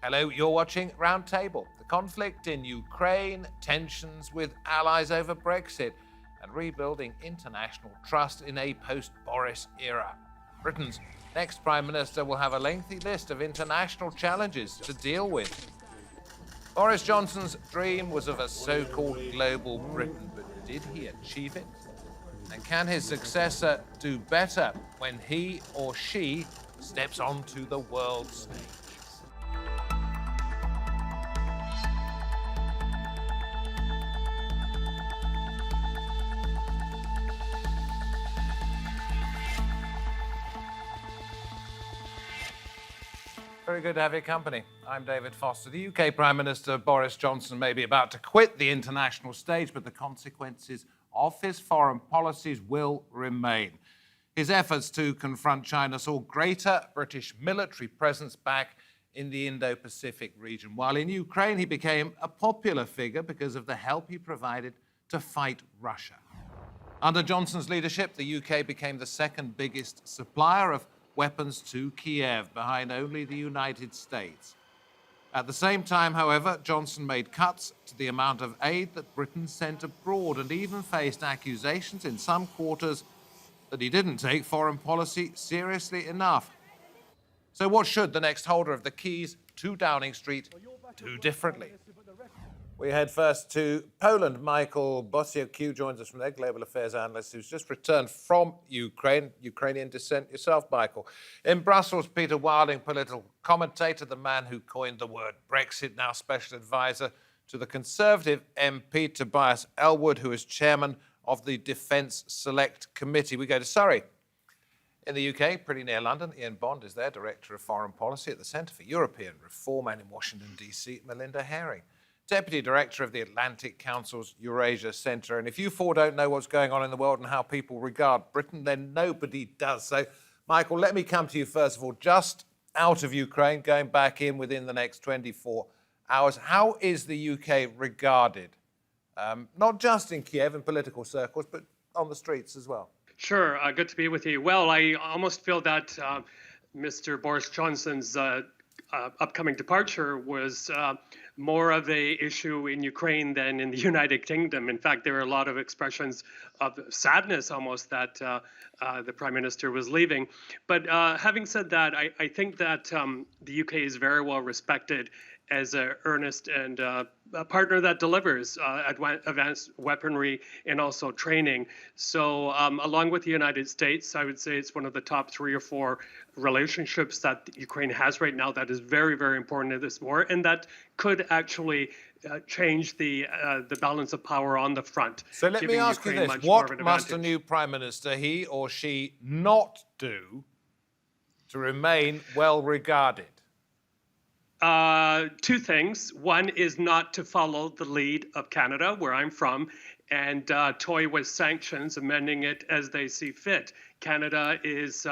Hello, you're watching Roundtable. The conflict in Ukraine, tensions with allies over Brexit, and rebuilding international trust in a post-Boris era. Britain's next Prime Minister will have a lengthy list of international challenges to deal with. Boris Johnson's dream was of a so-called global Britain, but did he achieve it? And can his successor do better when he or she steps onto the world stage? Very good to have your company. I'm David Foster. The UK Prime Minister Boris Johnson may be about to quit the international stage, but the consequences of his foreign policies will remain. His efforts to confront China saw greater British military presence back in the Indo-Pacific region, while in Ukraine he became a popular figure because of the help he provided to fight Russia. Under Johnson's leadership, the UK became the second biggest supplier of weapons to Kiev, behind only the United States. At the same time, however, Johnson made cuts to the amount of aid that Britain sent abroad and even faced accusations in some quarters that he didn't take foreign policy seriously enough. So what should the next holder of the keys to Downing Street do differently? We head first to Poland. Michael Bosiok joins us from there, global affairs analyst, who's just returned from Ukraine, Ukrainian descent yourself, Michael. In Brussels, Peter Wilding, political commentator, the man who coined the word Brexit, now special advisor to the Conservative MP Tobias Ellwood, who is chairman of the Defence Select Committee. We go to Surrey. In the UK, pretty near London, Ian Bond is there, Director of Foreign Policy at the Centre for European Reform, and in Washington, D.C., Melinda Herring, Deputy Director of the Atlantic Council's Eurasia Centre. And if you four don't know what's going on in the world and how people regard Britain, then nobody does. So, Michael, let me come to you first of all, just out of Ukraine, going back in within the next 24 hours. How is the UK regarded, not just in Kiev in political circles, but on the streets as well? Sure. Good to be with you. Well, I almost feel that Mr. Boris Johnson's upcoming departure was more of a issue in Ukraine than in the United Kingdom. In fact, there are a lot of expressions of sadness almost that the Prime Minister was leaving. But having said that, I think that the UK is very well respected as an earnest and a partner that delivers advanced weaponry and also training. So along with the United States, I would say it's one of the top 3 or 4 relationships that Ukraine has right now that is very, very important in this war, and that could actually change the balance of power on the front. So let me ask you this. What must a new Prime Minister, he or she, not do to remain well regarded? 2 things. One is not to follow the lead of Canada, where I'm from, and toy with sanctions, amending it as they see fit. Canada is,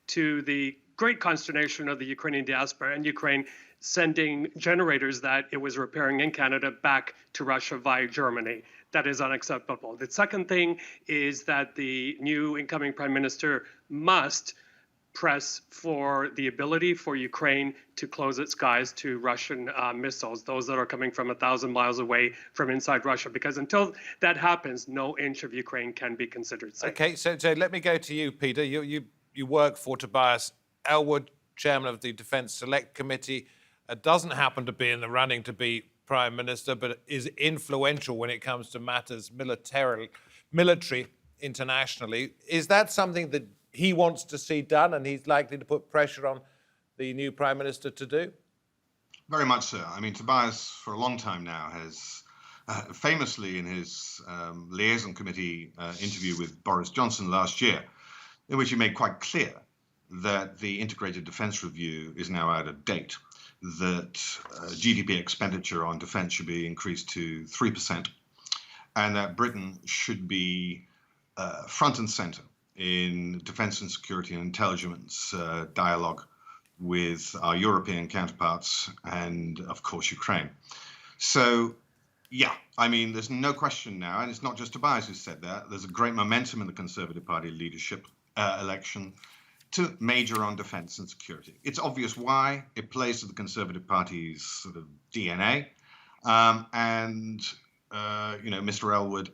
to the great consternation of the Ukrainian diaspora and Ukraine, sending generators that it was repairing in Canada back to Russia via Germany. That is unacceptable. The second thing is that the new incoming Prime Minister must press for the ability for Ukraine to close its skies to Russian missiles, those that are coming from 1,000 miles away from inside Russia, because until that happens, no inch of Ukraine can be considered safe. Okay, so let me go to you, Peter. You work for Tobias Ellwood, chairman of the Defence Select Committee. Doesn't happen to be in the running to be Prime Minister, but is influential when it comes to matters military internationally. Is that something that he wants to see done and he's likely to put pressure on the new Prime Minister to do? Very much so. I mean, Tobias, for a long time now, has famously in his liaison committee interview with Boris Johnson last year, in which he made quite clear that the integrated defence review is now out of date, that GDP expenditure on defence should be increased to 3%, and that Britain should be front and centre in defence and security and intelligence dialogue with our European counterparts and, of course, Ukraine. So, yeah, I mean, there's no question now, and it's not just Tobias who said that. There's a great momentum in the Conservative Party leadership election. to major on defense and security. It's obvious why. It plays to the Conservative Party's sort of DNA. Mr. Elwood,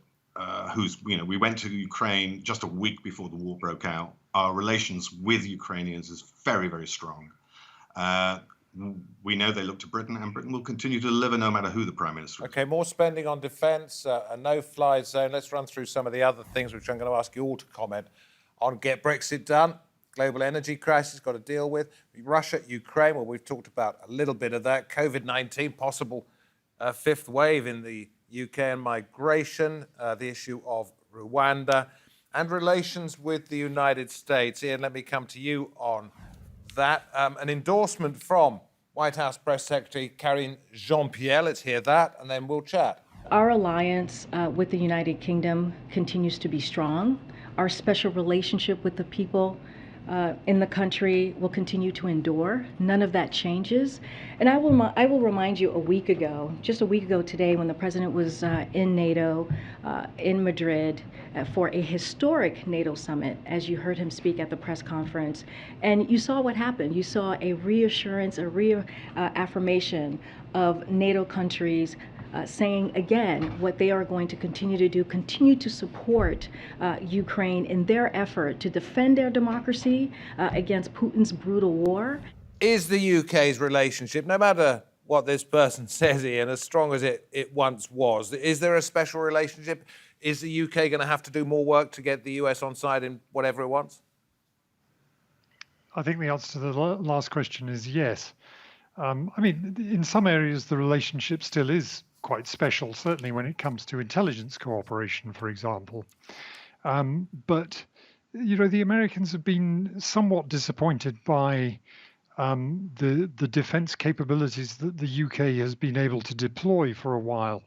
we went to Ukraine just a week before the war broke out. Our relations with Ukrainians is very, very strong. We know they look to Britain, and Britain will continue to deliver no matter who the Prime Minister is. Okay, more spending on defence, a no-fly zone. Let's run through some of the other things which I'm going to ask you all to comment on. Get Brexit done, global energy crisis got to deal with. Russia, Ukraine, well, we've talked about a little bit of that. COVID-19, possible fifth wave in the UK, and migration, the issue of Rwanda, and relations with the United States. Ian, let me come to you on that. An endorsement from White House Press Secretary Karine Jean-Pierre. Let's hear that, and then we'll chat. Our alliance with the United Kingdom continues to be strong. Our special relationship with the people in the country will continue to endure. None of that changes. And I will remind you just a week ago today, when the president was in NATO, in Madrid, for a historic NATO summit, as you heard him speak at the press conference. And you saw what happened. You saw a reassurance, a reaffirmation of NATO countries saying again what they are going to continue to do, continue to support Ukraine in their effort to defend their democracy against Putin's brutal war. Is the UK's relationship, no matter what this person says, Ian, as strong as it once was? Is there a special relationship? Is the UK going to have to do more work to get the US on side in whatever it wants? I think the answer to the last question is yes. In some areas, the relationship still is quite special, certainly when it comes to intelligence cooperation, for example. But the Americans have been somewhat disappointed by the defense capabilities that the UK has been able to deploy for a while.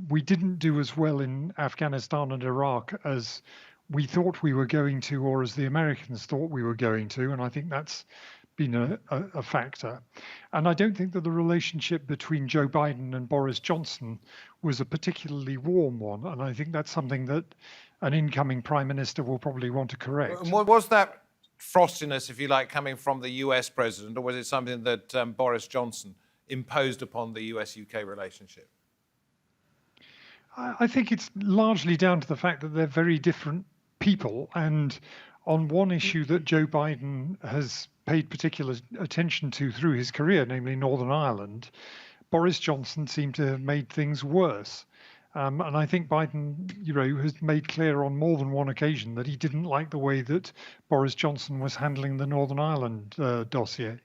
We didn't do as well in Afghanistan and Iraq as we thought we were going to, or as the Americans thought we were going to, and I think that's been a factor. And I don't think that the relationship between Joe Biden and Boris Johnson was a particularly warm one, and I think that's something that an incoming Prime Minister will probably want to correct. Was that frostiness, if you like, coming from the US president, or was it something that Boris Johnson imposed upon the US-UK relationship? I think it's largely down to the fact that they're very different people, and on one issue that Joe Biden has paid particular attention to through his career, namely Northern Ireland, Boris Johnson seemed to have made things worse. And I think Biden, has made clear on more than one occasion that he didn't like the way that Boris Johnson was handling the Northern Ireland dossier.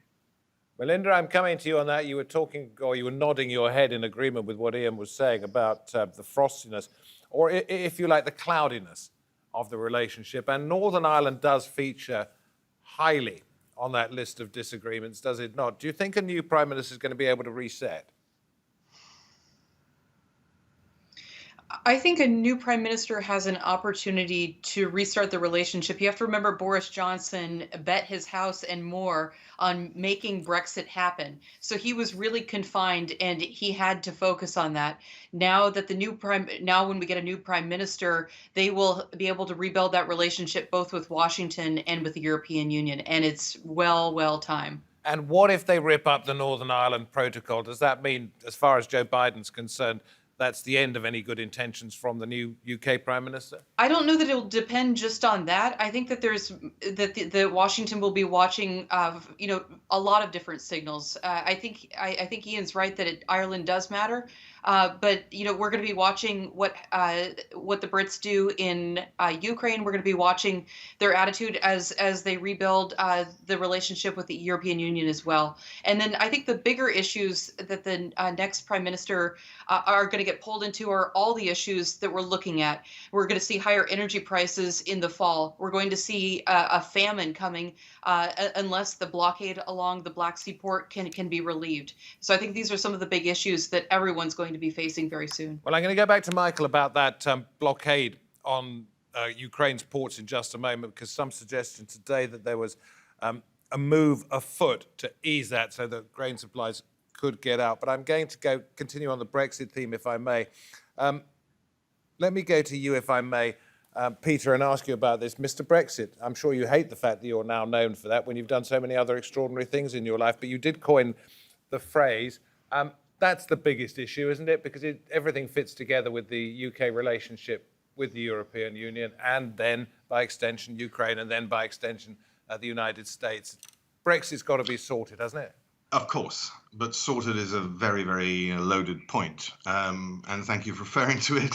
Melinda, I'm coming to you on that. You were talking, or you were nodding your head in agreement with what Ian was saying about the frostiness, or if you like, the cloudiness of the relationship. And Northern Ireland does feature highly on that list of disagreements, does it not? Do you think a new Prime Minister is going to be able to reset? I think a new Prime Minister has an opportunity to restart the relationship. You have to remember Boris Johnson bet his house and more on making Brexit happen. So he was really confined, and he had to focus on that. Now that when we get a new Prime Minister, they will be able to rebuild that relationship both with Washington and with the European Union, and it's well time. And what if they rip up the Northern Ireland Protocol? Does that mean, as far as Joe Biden's concerned, that's the end of any good intentions from the new UK Prime Minister? I don't know that it'll depend just on that. I think that the Washington will be watching, a lot of different signals. I think Ian's right that Ireland does matter, but we're going to be watching what the Brits do in Ukraine. We're going to be watching their attitude as they rebuild the relationship with the European Union as well. And then I think the bigger issues that the next Prime Minister are going to get pulled into are all the issues that we're looking at. We're going to see higher energy prices in the fall. We're going to see a famine coming unless the blockade along the Black Sea port can be relieved. So I think these are some of the big issues that everyone's going to be facing very soon. Well, I'm going to go back to Michael about that blockade on Ukraine's ports in just a moment, because some suggestion today that there was a move afoot to ease that so that grain supplies could get out. But I'm going to continue on the Brexit theme, if I may. Let me go to you, if I may. Peter, and ask you about this. Mr. Brexit, I'm sure you hate the fact that you're now known for that when you've done so many other extraordinary things in your life, but you did coin the phrase. That's the biggest issue, isn't it? Because everything fits together with the UK relationship with the European Union, and then, by extension, Ukraine, and then, by extension, the United States. Brexit's got to be sorted, hasn't it? Of course, but sorted is a very, very loaded point. And thank you for referring to it.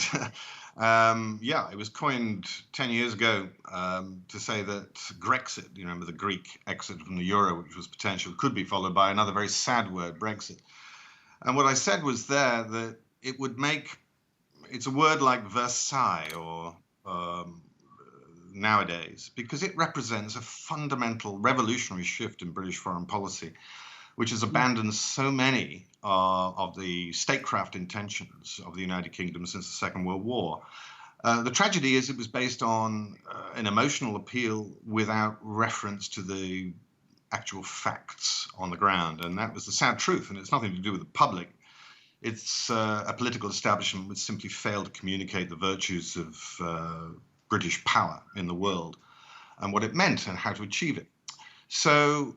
Yeah, it was coined 10 years ago to say that Grexit, you remember the Greek exit from the euro, which was potential, could be followed by another very sad word, Brexit. And what I said was there that it would make, it's a word like Versailles or nowadays, because it represents a fundamental revolutionary shift in British foreign policy, which has abandoned so many of the statecraft intentions of the United Kingdom since the Second World War. The tragedy is it was based on an emotional appeal without reference to the actual facts on the ground. And that was the sad truth. And it's nothing to do with the public. It's a political establishment which simply failed to communicate the virtues of British power in the world and what it meant and how to achieve it. So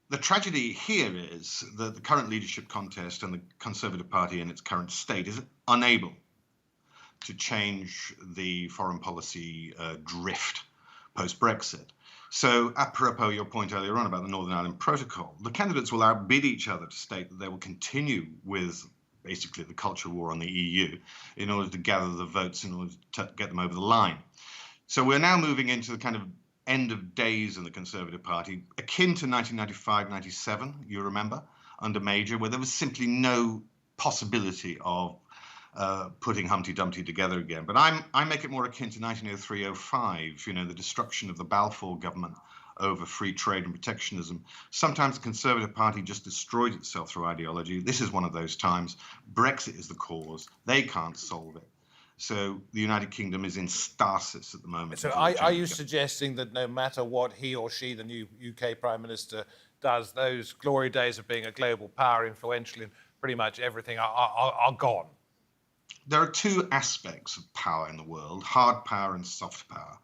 the tragedy here is that the current leadership contest and the Conservative Party in its current state is unable to change the foreign policy drift post-Brexit. So apropos your point earlier on about the Northern Ireland Protocol, the candidates will outbid each other to state that they will continue with basically the culture war on the EU in order to gather the votes in order to get them over the line. So we're now moving into the kind of end of days in the Conservative Party, akin to 1995-97, you remember, under Major, where there was simply no possibility of putting Humpty Dumpty together again. But I make it more akin to 1903-05, you know, the destruction of the Balfour government over free trade and protectionism. Sometimes the Conservative Party just destroyed itself through ideology. This is one of those times. Brexit is the cause. They can't solve it. So the United Kingdom is in stasis at the moment. So are you suggesting that no matter what he or she, the new UK Prime Minister, does, those glory days of being a global power, influential in pretty much everything, are gone? There are two aspects of power in the world, hard power and soft power.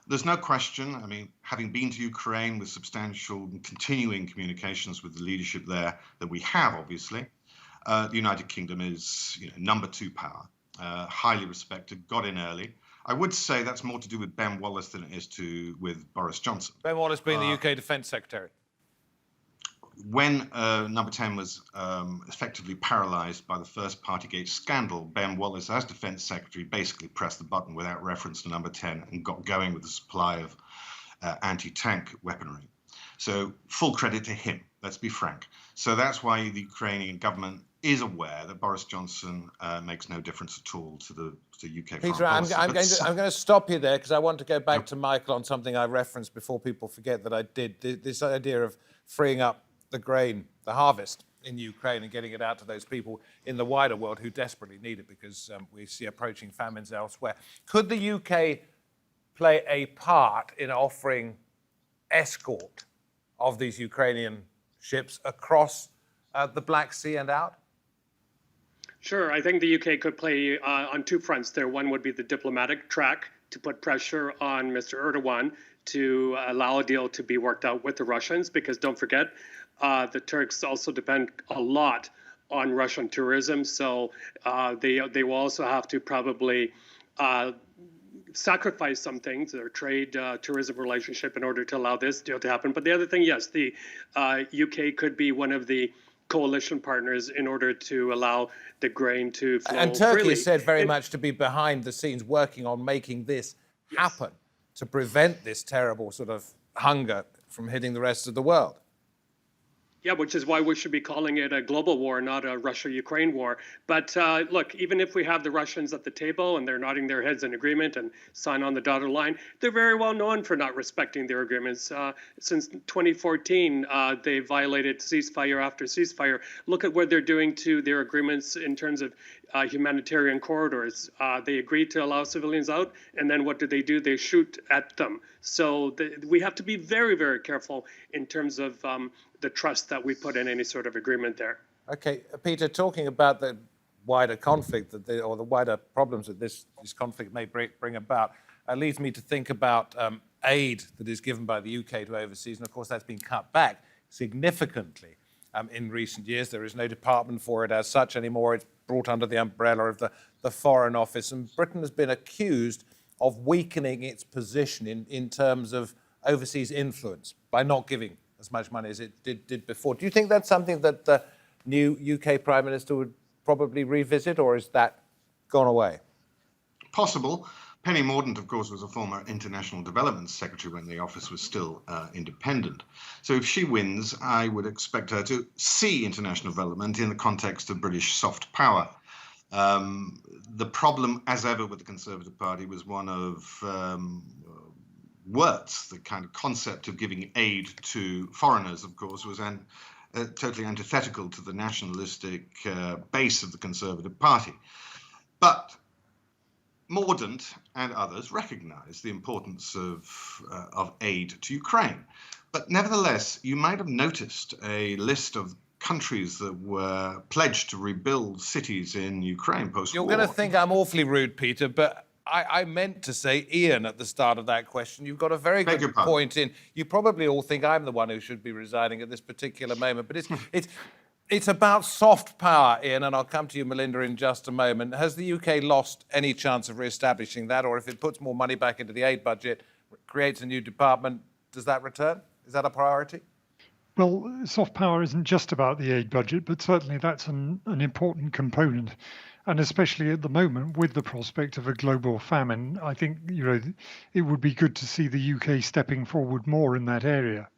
There's no question, I mean, having been to Ukraine with substantial and continuing communications with the leadership there that we have, obviously, the United Kingdom is, you know, number two power. Highly respected, got in early. I would say that's more to do with Ben Wallace than it is with Boris Johnson. Ben Wallace being the UK Defence Secretary. When number 10 was effectively paralysed by the first Partygate scandal, Ben Wallace, as Defence Secretary, basically pressed the button without reference to number 10 and got going with the supply of anti-tank weaponry. So full credit to him, let's be frank. So that's why the Ukrainian government is aware that Boris Johnson makes no difference at all to the UK Peter, foreign policy. I'm going to stop you there because I want to go back to Michael on something I referenced before people forget that I did. This idea of freeing up the grain, the harvest in Ukraine and getting it out to those people in the wider world who desperately need it because we see approaching famines elsewhere. Could the UK play a part in offering escort of these Ukrainian ships across the Black Sea and out? Sure, I think the UK could play on two fronts there. One would be the diplomatic track to put pressure on Mr. Erdogan to allow a deal to be worked out with the Russians, because don't forget, the Turks also depend a lot on Russian tourism. So they will also have to probably sacrifice some things, their trade tourism relationship, in order to allow this deal to happen. But the other thing, yes, the UK could be one of the coalition partners in order to allow the grain to flow And Turkey freely. is said very much to be behind the scenes working on making this happen to prevent this terrible sort of hunger from hitting the rest of the world. Yeah, which is why we should be calling it a global war, not a Russia-Ukraine war. But look, even if we have the Russians at the table and they're nodding their heads in agreement and sign on the dotted line, they're very well known for not respecting their agreements. Since 2014, they violated ceasefire after ceasefire. Look at what they're doing to their agreements in terms of humanitarian corridors. They agreed to allow civilians out, and then what do? They shoot at them. So we have to be very, very careful in terms of the trust that we put in any sort of agreement there. Okay, Peter, talking about the wider conflict or the wider problems that this conflict may bring about, leads me to think about aid that is given by the UK to overseas. And of course, that's been cut back significantly in recent years. There is no department for it as such anymore. It's brought under the umbrella of the Foreign Office. And Britain has been accused of weakening its position in terms of overseas influence by not giving as much money as it did before. Do you think that's something that the new UK Prime Minister would probably revisit, or is that gone away? Possible. Penny Mordaunt, of course, was a former International Development Secretary when the office was still independent. So if she wins, I would expect her to see international development in the context of British soft power. The problem, as ever, with the Conservative Party was one of words. The kind of concept of giving aid to foreigners, of course, was totally antithetical to the nationalistic base of the Conservative Party. But Mordaunt and others recognise the importance of aid to Ukraine. But nevertheless, you might have noticed a list of countries that were pledged to rebuild cities in Ukraine post-war. You're going to think I'm awfully rude, Peter, but I meant to say Ian at the start of that question. You've got a very good point in. You probably all think I'm the one who should be resigning at this particular moment, but it's about soft power, Ian, and I'll come to you, Melinda, in just a moment. Has the UK lost any chance of re-establishing that, or if it puts more money back into the aid budget, creates a new department, does that return? Is that a priority? Well, soft power isn't just about the aid budget, but certainly that's an important component. And especially at the moment, with the prospect of a global famine, I think it would be good to see the UK stepping forward more in that area.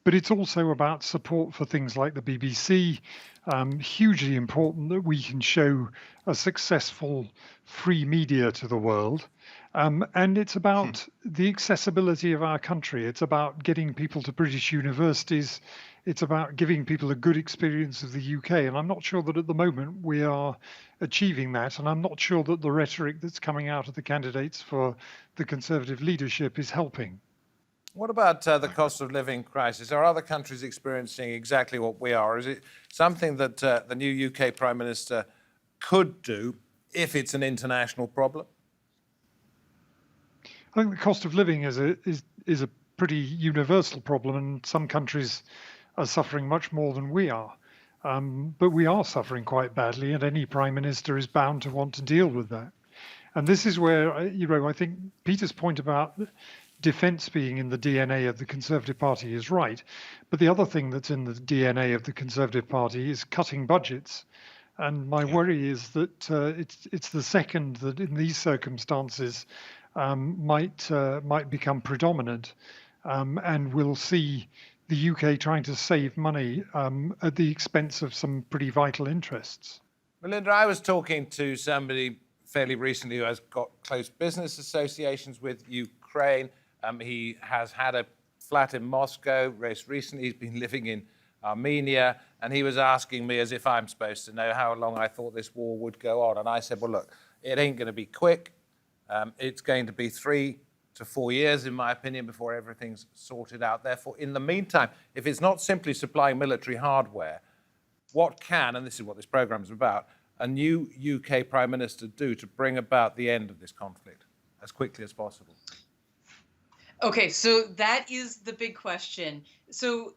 But it's also about support for things like the BBC. Hugely important that we can show a successful free media to the world. And it's about the accessibility of our country. It's about getting people to British universities. It's about giving people a good experience of the UK. And I'm not sure that at the moment we are achieving that. And I'm not sure that the rhetoric that's coming out of the candidates for the Conservative leadership is helping. What about the cost of living crisis? Are other countries experiencing exactly what we are? Is it something that the new UK Prime Minister could do if it's an international problem? I think the cost of living is a pretty universal problem, and some countries are suffering much more than we are. But we are suffering quite badly, and any Prime Minister is bound to want to deal with that. And this is where, I think Peter's point about defence being in the DNA of the Conservative Party is right. But the other thing that's in the DNA of the Conservative Party is cutting budgets. And my worry is that it's the second that in these circumstances might become predominant, and we'll see the UK trying to save money at the expense of some pretty vital interests. Melinda, I was talking to somebody fairly recently who has got close business associations with Ukraine. He has had a flat in Moscow. Most recently, he's been living in Armenia, and he was asking me, as if I'm supposed to know, how long I thought this war would go on. And I said, well, look, it ain't going to be quick. It's going to be 3 to 4 years, in my opinion, before everything's sorted out. Therefore, in the meantime, if it's not simply supplying military hardware, what can, and this is what this programme is about, a new UK Prime Minister do to bring about the end of this conflict as quickly as possible? Okay, so that is the big question. So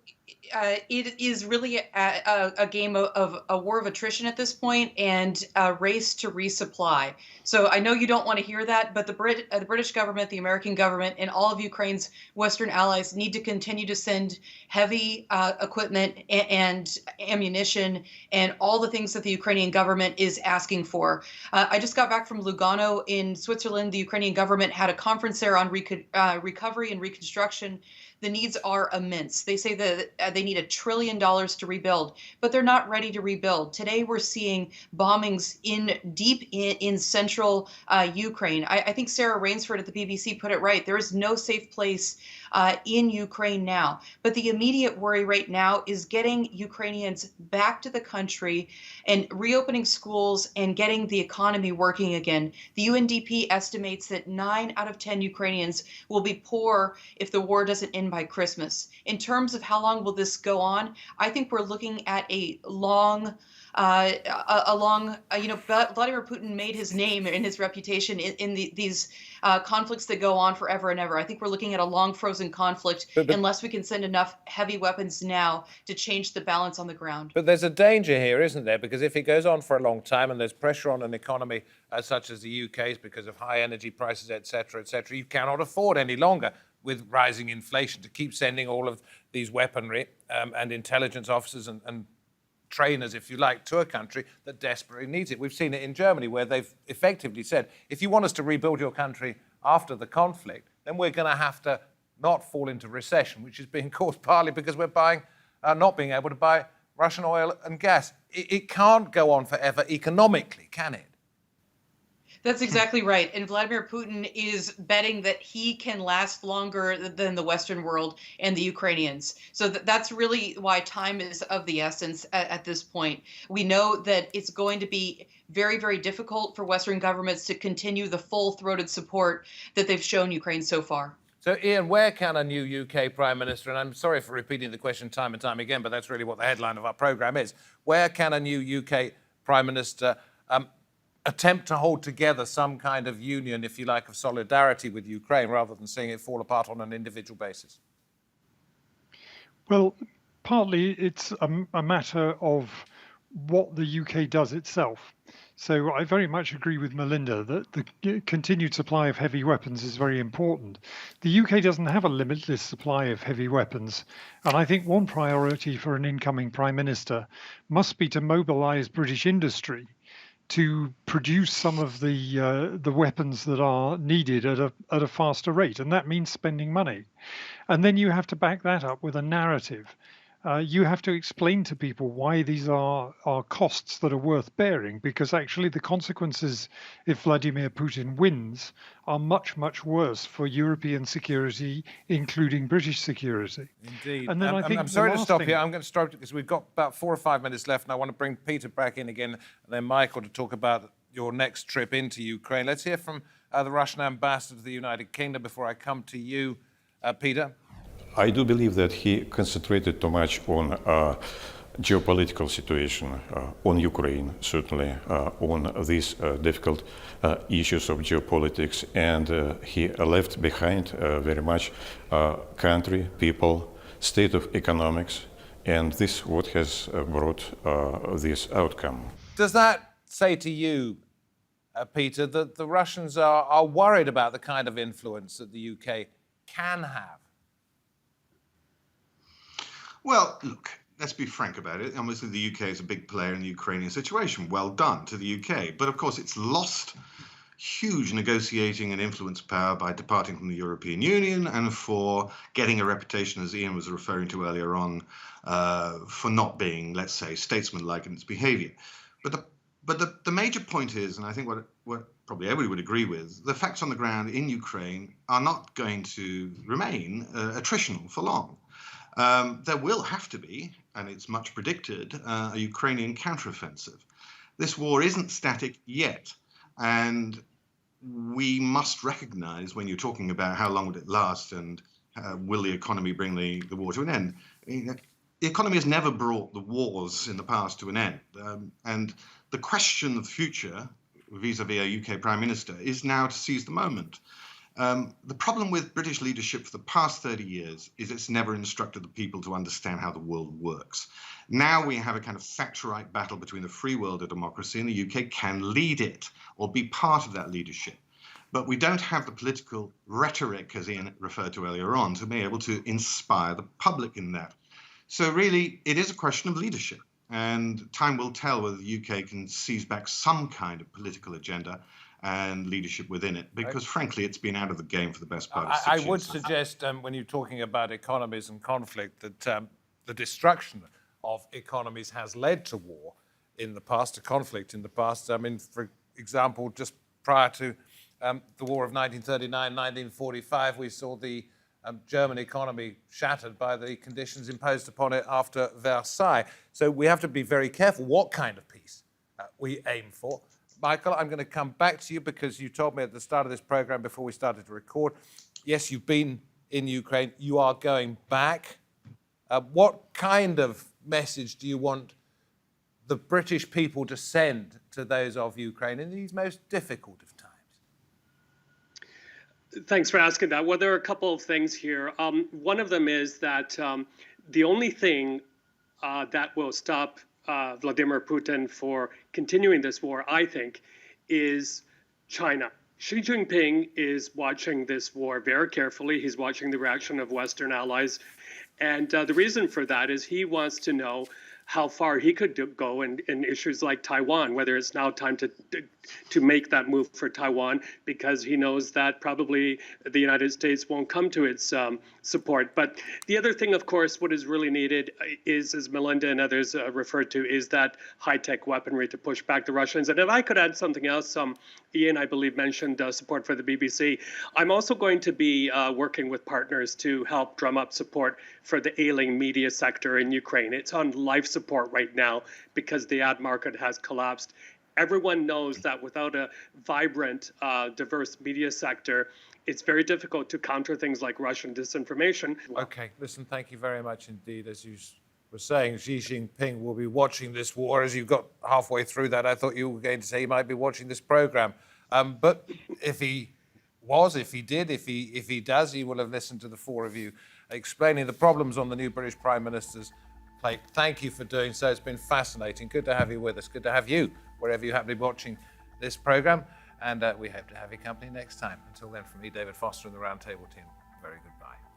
it is really a game of a war of attrition at this point, and a race to resupply. So I know you don't want to hear that, but the British government, the American government, and all of Ukraine's Western allies need to continue to send heavy equipment and ammunition and all the things that the Ukrainian government is asking for. I just got back from Lugano in Switzerland. The Ukrainian government had a conference there on recovery and reconstruction. The needs are immense. They say that they need $1 trillion to rebuild, but they're not ready to rebuild. Today, we're seeing bombings deep in central Ukraine. I think Sarah Rainsford at the BBC put it right. There is no safe place in Ukraine now. But the immediate worry right now is getting Ukrainians back to the country and reopening schools and getting the economy working again. The UNDP estimates that 9 out of 10 Ukrainians will be poor if the war doesn't end by Christmas. In terms of how long will this go on, I think we're looking at a long, Vladimir Putin made his name and his reputation in these conflicts that go on forever and ever. I think we're looking at a long frozen conflict unless we can send enough heavy weapons now to change the balance on the ground. But there's a danger here, isn't there? Because if it goes on for a long time and there's pressure on an economy such as the UK's because of high energy prices, et cetera, you cannot afford any longer with rising inflation to keep sending all of these weaponry and intelligence officers and trainers, if you like, to a country that desperately needs it. We've seen it in Germany, where they've effectively said, if you want us to rebuild your country after the conflict, then we're going to have to not fall into recession, which is being caused partly because we're not being able to buy Russian oil and gas. It can't go on forever economically, can it? That's exactly right. And Vladimir Putin is betting that he can last longer than the Western world and the Ukrainians. So that's really why time is of the essence at this point. We know that it's going to be very, very difficult for Western governments to continue the full-throated support that they've shown Ukraine so far. So, Ian, where can a new UK Prime Minister, and I'm sorry for repeating the question time and time again, but that's really what the headline of our programme is, where can a new UK Prime Minister attempt to hold together some kind of union, if you like, of solidarity with Ukraine, rather than seeing it fall apart on an individual basis? Well, partly it's a matter of what the UK does itself. So I very much agree with Melinda that the continued supply of heavy weapons is very important. The UK doesn't have a limitless supply of heavy weapons, and I think one priority for an incoming Prime Minister must be to mobilise British industry to produce some of the weapons that are needed at a faster rate, and that means spending money. And then you have to back that up with a narrative. You have to explain to people why these are costs that are worth bearing, because actually the consequences, if Vladimir Putin wins, are much, much worse for European security, including British security. Indeed. And then I think I'm sorry to stop here. I'm going to stop because we've got about 4 or 5 minutes left, and I want to bring Peter back in again, and then Michael to talk about your next trip into Ukraine. Let's hear from the Russian ambassador to the United Kingdom before I come to you, Peter. I do believe that he concentrated too much on geopolitical situation, on Ukraine, certainly, on these difficult issues of geopolitics, and he left behind very much country, people, state of economics, and this is what has brought this outcome. Does that say to you, Peter, that the Russians are worried about the kind of influence that the UK can have? Well, look, let's be frank about it. Obviously, the UK is a big player in the Ukrainian situation. Well done to the UK. But of course, it's lost huge negotiating and influence power by departing from the European Union and for getting a reputation, as Ian was referring to earlier on, for not being, let's say, statesmanlike in its behavior. But the major point is, and I think what probably everybody would agree with, the facts on the ground in Ukraine are not going to remain attritional for long. There will have to be, and it's much predicted, a Ukrainian counteroffensive. This war isn't static yet, and we must recognize when you're talking about how long will it last and will the economy bring the war to an end. The economy has never brought the wars in the past to an end, and the question of the future vis-a-vis a UK Prime Minister is now to seize the moment. The problem with British leadership for the past 30 years is it's never instructed the people to understand how the world works. Now we have a kind of fact-right battle between the free world of democracy, and the UK can lead it or be part of that leadership. But we don't have the political rhetoric, as Ian referred to earlier on, to be able to inspire the public in that. So really, it is a question of leadership. And time will tell whether the UK can seize back some kind of political agenda and leadership within it, because frankly, it's been out of the game for the best part of 6 years. I would suggest, when you're talking about economies and conflict, that the destruction of economies has led to war in the past, to conflict in the past. I mean, for example, just prior to the war of 1939, 1945, we saw the German economy shattered by the conditions imposed upon it after Versailles. So we have to be very careful what kind of peace we aim for. Michael, I'm going to come back to you because you told me at the start of this program before we started to record, yes, you've been in Ukraine. You are going back. What kind of message do you want the British people to send to those of Ukraine in these most difficult of times? Thanks for asking that. Well, there are a couple of things here. One of them is that the only thing that will stop Vladimir Putin for continuing this war, I think, is China. Xi Jinping is watching this war very carefully. He's watching the reaction of Western allies. And the reason for that is he wants to know how far he could go in issues like Taiwan, whether it's now time to make that move for Taiwan, because he knows that probably the United States won't come to its support. But the other thing, of course, what is really needed is, as Melinda and others referred to, is that high-tech weaponry to push back the Russians. And if I could add something else, Ian, I believe, mentioned support for the BBC. I'm also going to be working with partners to help drum up support for the ailing media sector in Ukraine. It's on life support right now because the ad market has collapsed. Everyone knows that without a vibrant, diverse media sector, it's very difficult to counter things like Russian disinformation. Okay, listen, thank you very much indeed. As you were saying, Xi Jinping will be watching this war. As you got halfway through that, I thought you were going to say he might be watching this program. But if he does, he will have listened to the four of you explaining the problems on the new British Prime Minister's plate. Thank you for doing so. It's been fascinating. Good to have you with us. Good to have you wherever you happen to be watching this program. And we hope to have your company next time. Until then, from me, David Foster, and the Roundtable team, very goodbye.